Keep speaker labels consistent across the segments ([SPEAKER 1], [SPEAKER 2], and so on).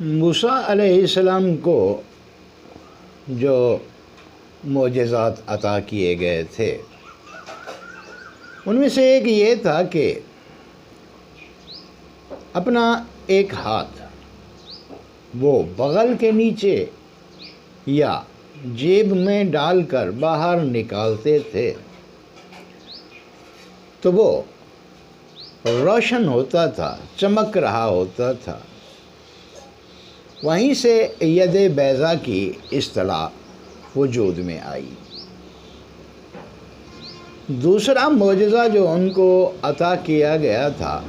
[SPEAKER 1] موسیٰ علیہ السلام کو جو معجزات عطا کیے گئے تھے ان میں سے ایک یہ تھا کہ اپنا ایک ہاتھ وہ بغل کے نیچے یا جیب میں ڈال کر باہر نکالتے تھے تو وہ روشن ہوتا تھا، چمک رہا ہوتا تھا۔ وہیں سے ید بیضا کی اصطلاح وجود میں آئی۔ دوسرا معجزہ جو ان کو عطا کیا گیا تھا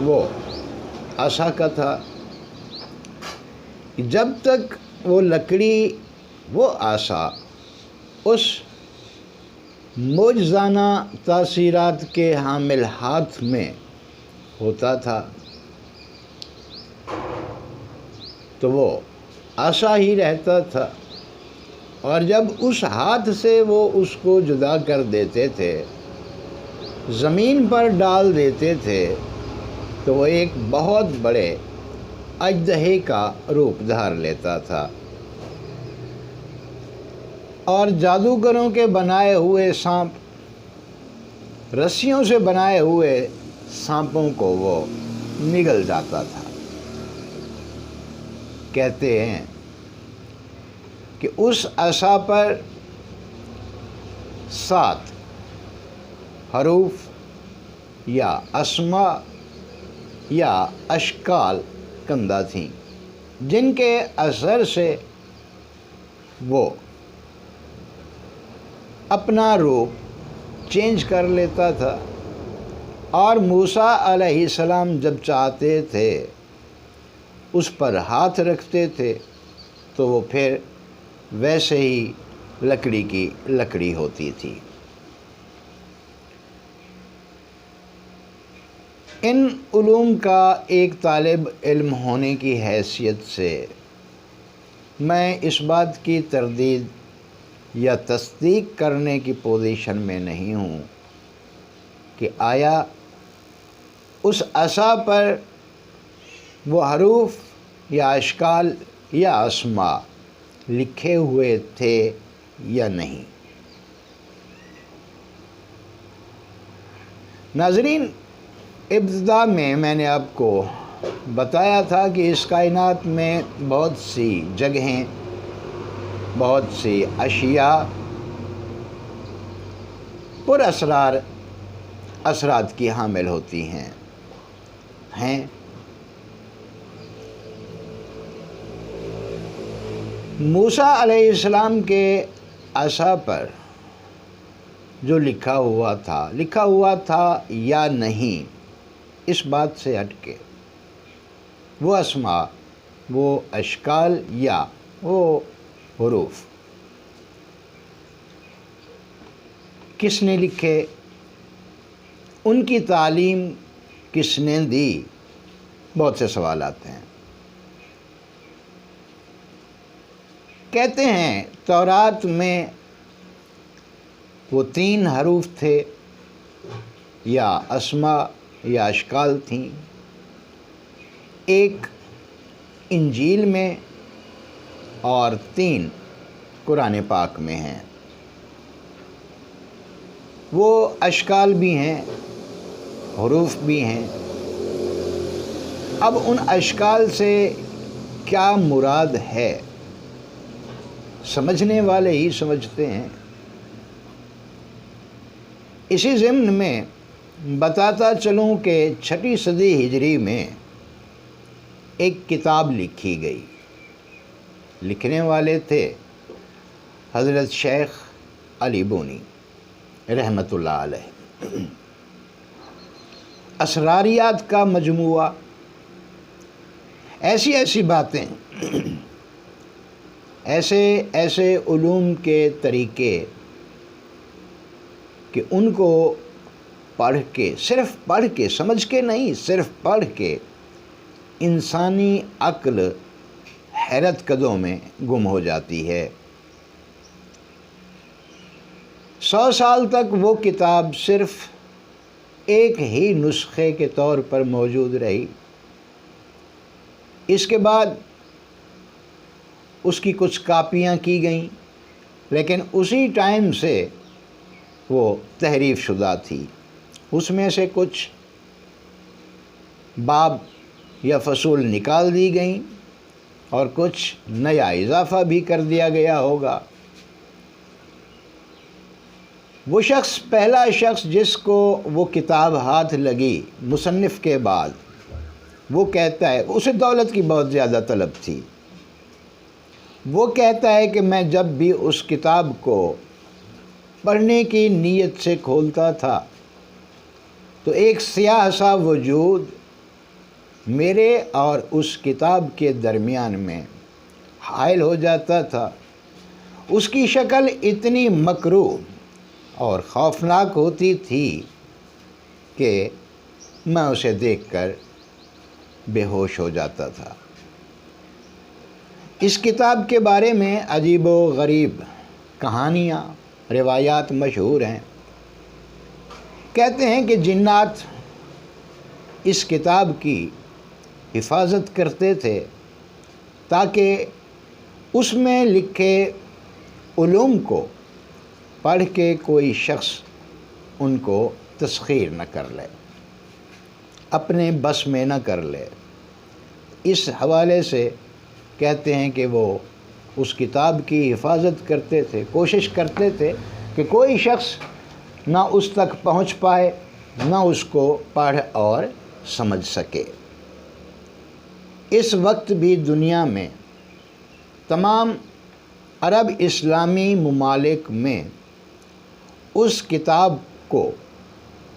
[SPEAKER 1] وہ عصا کا تھا۔ جب تک وہ لکڑی، وہ عصا اس معجزانہ تاثیرات کے حامل ہاتھ میں ہوتا تھا تو وہ عصا ہی رہتا تھا، اور جب اس ہاتھ سے وہ اس کو جدا کر دیتے تھے، زمین پر ڈال دیتے تھے تو وہ ایک بہت بڑے اژدہے کا روپ دھار لیتا تھا، اور جادوگروں کے بنائے ہوئے سانپ، رسیوں سے بنائے ہوئے سانپوں کو وہ نگل جاتا تھا۔ کہتے ہیں کہ اس عصا پر 7 حروف یا اسماء یا اشکال کندہ تھیں، جن کے اثر سے وہ اپنا روپ چینج کر لیتا تھا، اور موسیٰ علیہ السلام جب چاہتے تھے اس پر ہاتھ رکھتے تھے تو وہ پھر ویسے ہی لکڑی کی لکڑی ہوتی تھی۔ ان علوم کا ایک طالب علم ہونے کی حیثیت سے میں اس بات کی تردید یا تصدیق کرنے کی پوزیشن میں نہیں ہوں کہ آیا اس عصا پر وہ حروف یا اشکال یا اسماء لکھے ہوئے تھے یا نہیں۔ ناظرین، ابتدا میں نے آپ کو بتایا تھا کہ اس کائنات میں بہت سی جگہیں، بہت سی اشیاء پر اسرار اثرات کی حامل ہوتی ہیں۔ موسیٰ علیہ السلام کے عصا پر جو لکھا ہوا تھا یا نہیں، اس بات سے ہٹ کے وہ اسماء، وہ اشکال یا وہ حروف کس نے لکھے، ان کی تعلیم کس نے دی، بہت سے سوالات ہیں۔ کہتے ہیں تورات میں وہ 3 حروف تھے یا اسماء یا اشکال تھیں، ایک انجیل میں اور 3 قرآن پاک میں ہیں۔ وہ اشکال بھی ہیں، حروف بھی ہیں۔ اب ان اشکال سے کیا مراد ہے، سمجھنے والے ہی سمجھتے ہیں۔ اسی ضمن میں بتاتا چلوں کہ 6 صدی ہجری میں ایک کتاب لکھی گئی، لکھنے والے تھے حضرت شیخ علی بونی رحمۃ اللہ علیہ۔ اسراریات کا مجموعہ، ایسی باتیں، ایسے علوم کے طریقے کہ ان کو پڑھ کے، صرف پڑھ کے، سمجھ کے نہیں، صرف پڑھ کے انسانی عقل حیرت قدوں میں گم ہو جاتی ہے۔ 100 سال تک وہ کتاب صرف ایک ہی نسخے کے طور پر موجود رہی، اس کے بعد اس کی کچھ کاپیاں کی گئیں، لیکن اسی ٹائم سے وہ تحریف شدہ تھی۔ اس میں سے کچھ باب یا فصول نکال دی گئیں اور کچھ نیا اضافہ بھی کر دیا گیا ہوگا۔ وہ شخص، پہلا شخص جس کو وہ کتاب ہاتھ لگی مصنف کے بعد، وہ کہتا ہے، اسے دولت کی بہت زیادہ طلب تھی، وہ کہتا ہے کہ میں جب بھی اس کتاب کو پڑھنے کی نیت سے کھولتا تھا تو ایک سیاہ سا وجود میرے اور اس کتاب کے درمیان میں حائل ہو جاتا تھا۔ اس کی شکل اتنی مکروہ اور خوفناک ہوتی تھی کہ میں اسے دیکھ کر بے ہوش ہو جاتا تھا۔ اس کتاب کے بارے میں عجیب و غریب کہانیاں، روایات مشہور ہیں۔ کہتے ہیں کہ جنات اس کتاب کی حفاظت کرتے تھے تاکہ اس میں لکھے علوم کو پڑھ کے کوئی شخص ان کو تسخیر نہ کر لے، اپنے بس میں نہ کر لے۔ اس حوالے سے کہتے ہیں کہ وہ اس کتاب کی حفاظت کرتے تھے، کوشش کرتے تھے کہ کوئی شخص نہ اس تک پہنچ پائے، نہ اس کو پڑھ اور سمجھ سکے۔ اس وقت بھی دنیا میں تمام عرب اسلامی ممالک میں اس کتاب کو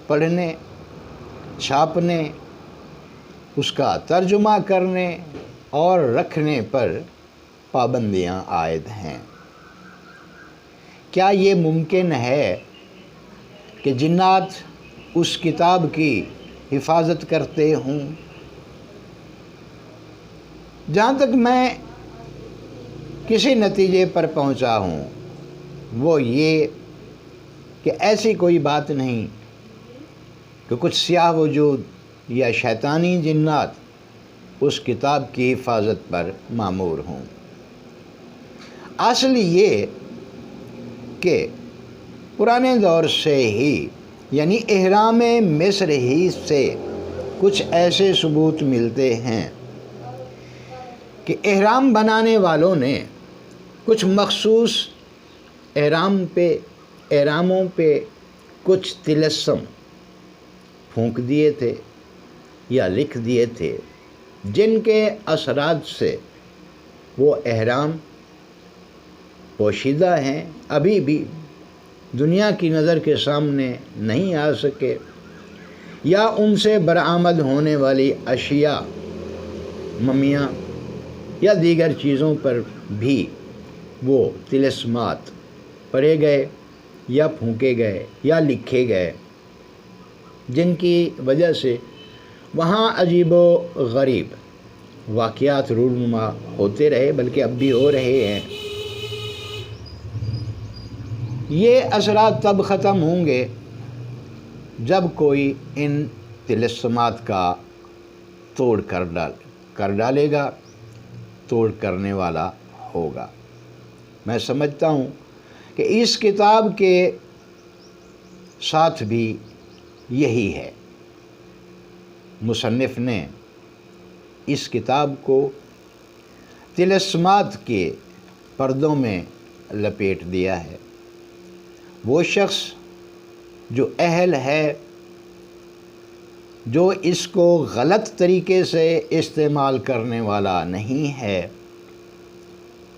[SPEAKER 1] پڑھنے، چھاپنے، اس کا ترجمہ کرنے اور رکھنے پر پابندیاں عائد ہیں۔ کیا یہ ممکن ہے کہ جنات اس کتاب کی حفاظت کرتے ہوں؟ جہاں تک میں کسی نتیجے پر پہنچا ہوں وہ یہ کہ ایسی کوئی بات نہیں کہ کچھ سیاہ وجود یا شیطانی جنات اس کتاب کی حفاظت پر مامور ہوں۔ اصل یہ کہ پرانے دور سے ہی، یعنی اہرام مصر ہی سے کچھ ایسے ثبوت ملتے ہیں کہ اہرام بنانے والوں نے کچھ مخصوص اہراموں پہ کچھ طلسم پھونک دیے تھے یا لکھ دیے تھے، جن کے اثرات سے وہ اہرام پوشیدہ ہیں، ابھی بھی دنیا کی نظر کے سامنے نہیں آ سکے، یا ان سے برآمد ہونے والی اشیاء، ممیاں یا دیگر چیزوں پر بھی وہ طلسمات پڑھے گئے یا پھونکے گئے یا لکھے گئے، جن کی وجہ سے وہاں عجیب و غریب واقعات رونما ہوتے رہے، بلکہ اب بھی ہو رہے ہیں۔ یہ اثرات تب ختم ہوں گے جب کوئی ان طلسمات کا توڑ کر ڈالے گا، توڑ کرنے والا ہوگا۔ میں سمجھتا ہوں کہ اس کتاب کے ساتھ بھی یہی ہے۔ مصنف نے اس کتاب کو طلسمات کے پردوں میں لپیٹ دیا ہے۔ وہ شخص جو اہل ہے، جو اس کو غلط طریقے سے استعمال کرنے والا نہیں ہے،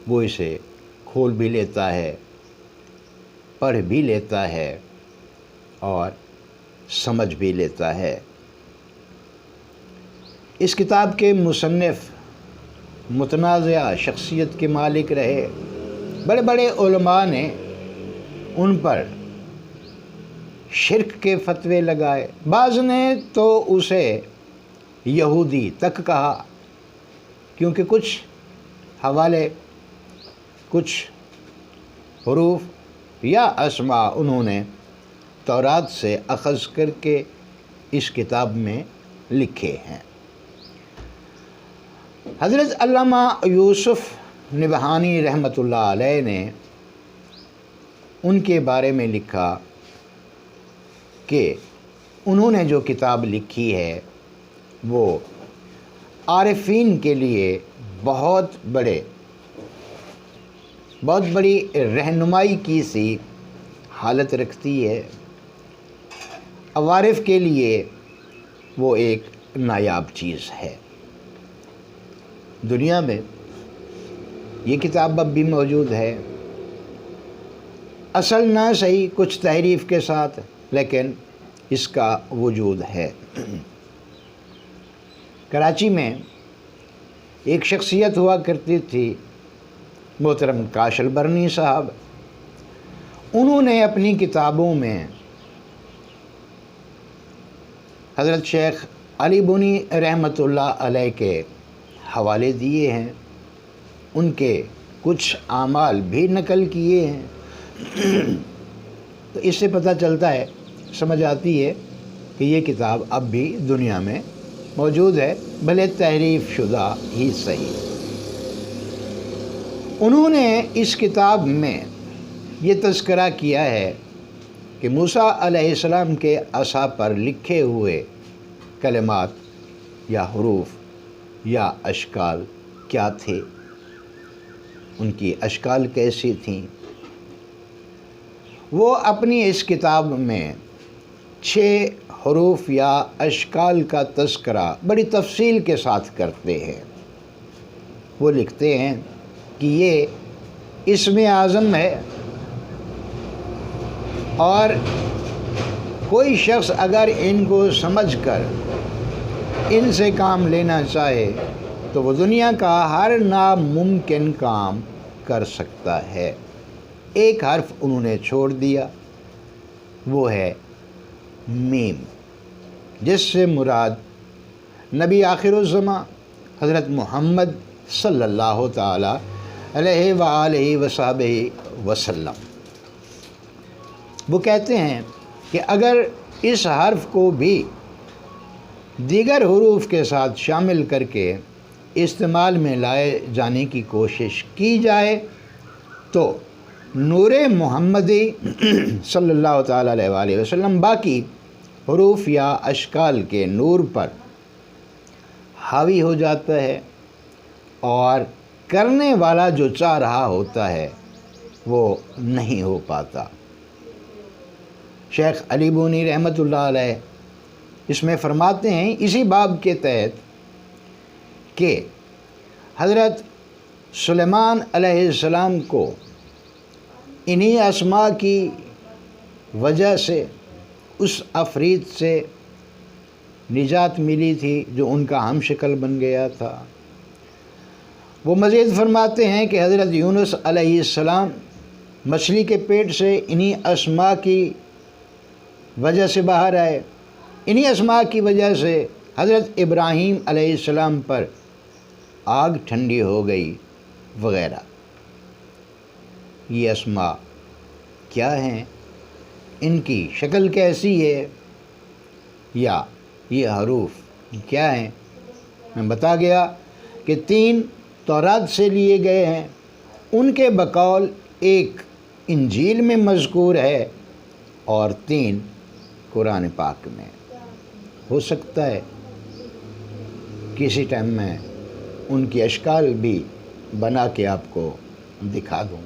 [SPEAKER 1] وہ اسے کھول بھی لیتا ہے، پڑھ بھی لیتا ہے اور سمجھ بھی لیتا ہے۔ اس کتاب کے مصنف متنازعہ شخصیت کے مالک رہے۔ بڑے بڑے علماء نے ان پر شرک کے فتوے لگائے، بعض نے تو اسے یہودی تک کہا، کیونکہ کچھ حوالے، کچھ حروف یا اسماء انہوں نے تورات سے اخذ کر کے اس کتاب میں لکھے ہیں۔ حضرت علامہ یوسف نبہانی رحمۃ اللہ علیہ نے ان کے بارے میں لکھا کہ انہوں نے جو کتاب لکھی ہے وہ عارفین کے لیے بہت بڑی رہنمائی کی سی حالت رکھتی ہے، عوارف کے لیے وہ ایک نایاب چیز ہے۔ دنیا میں یہ کتاب اب بھی موجود ہے، اصل نہ صحیح کچھ تحریف کے ساتھ، لیکن اس کا وجود ہے۔ کراچی میں ایک شخصیت ہوا کرتی تھی، محترم کاشل برنی صاحب۔ انہوں نے اپنی کتابوں میں حضرت شیخ علی بونی رحمۃ اللہ علیہ کے حوالے دیے ہیں، ان کے کچھ اعمال بھی نقل کیے ہیں۔ تو اس سے پتہ چلتا ہے، سمجھ آتی ہے کہ یہ کتاب اب بھی دنیا میں موجود ہے، بھلے تحریف شدہ ہی صحیح۔ انہوں نے اس کتاب میں یہ تذکرہ کیا ہے کہ موسیٰ علیہ السلام کے عصا پر لکھے ہوئے کلمات یا حروف یا اشکال کیا تھے، ان کی اشکال کیسی تھیں۔ وہ اپنی اس کتاب میں 6 حروف یا اشکال کا تذکرہ بڑی تفصیل کے ساتھ کرتے ہیں۔ وہ لکھتے ہیں کہ یہ اسم اعظم ہے، اور کوئی شخص اگر ان کو سمجھ کر ان سے کام لینا چاہے تو وہ دنیا کا ہر ناممکن کام کر سکتا ہے۔ ایک حرف انہوں نے چھوڑ دیا، وہ ہے میم، جس سے مراد نبی آخر الزماں حضرت محمد صلی اللہ تعالی علیہ وآلہ وصحبہ وسلم۔ وہ کہتے ہیں کہ اگر اس حرف کو بھی دیگر حروف کے ساتھ شامل کر کے استعمال میں لائے جانے کی کوشش کی جائے تو نور محمدی صلی اللہ تعالیٰ علیہ وآلہ وسلم باقی حروف یا اشکال کے نور پر حاوی ہو جاتا ہے، اور کرنے والا جو چاہ رہا ہوتا ہے وہ نہیں ہو پاتا۔ شیخ علی بونی رحمۃ اللہ علیہ اس میں فرماتے ہیں اسی باب کے تحت کہ حضرت سلیمان علیہ السلام کو انہی اسماء کی وجہ سے اس عفریت سے نجات ملی تھی جو ان کا ہم شکل بن گیا تھا۔ وہ مزید فرماتے ہیں کہ حضرت یونس علیہ السلام مچھلی کے پیٹ سے انہی اسماء کی وجہ سے باہر آئے، انہی اسماء کی وجہ سے حضرت ابراہیم علیہ السلام پر آگ ٹھنڈی ہو گئی وغیرہ۔ یہ اسماء کیا ہیں، ان کی شکل کیسی ہے، یا یہ حروف کیا ہیں؟ میں بتا گیا کہ 3 تورات سے لیے گئے ہیں، ان کے بقول ایک انجیل میں مذکور ہے اور 3 قرآن پاک میں۔ ہو سکتا ہے کسی ٹائم میں ان کی اشکال بھی بنا کے آپ کو دکھا دوں۔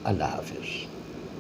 [SPEAKER 1] اللہ حافظ۔